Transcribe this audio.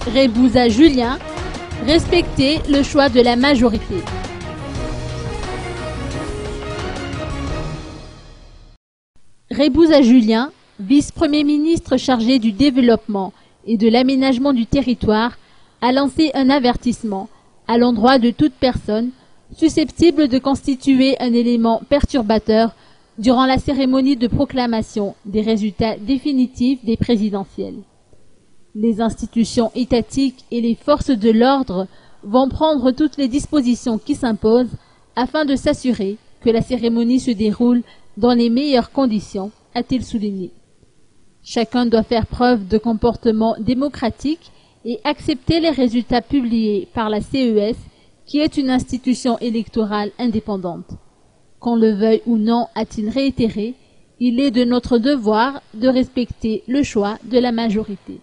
Rebouza Julien, respecter le choix de la majorité. Rebouza Julien, vice-premier ministre chargé du développement et de l'aménagement du territoire, a lancé un avertissement à l'endroit de toute personne susceptible de constituer un élément perturbateur durant la cérémonie de proclamation des résultats définitifs des présidentielles. Les institutions étatiques et les forces de l'ordre vont prendre toutes les dispositions qui s'imposent afin de s'assurer que la cérémonie se déroule dans les meilleures conditions, a-t-il souligné. Chacun doit faire preuve de comportement démocratique et accepter les résultats publiés par la CES, qui est une institution électorale indépendante. Qu'on le veuille ou non, a-t-il réitéré, il est de notre devoir de respecter le choix de la majorité.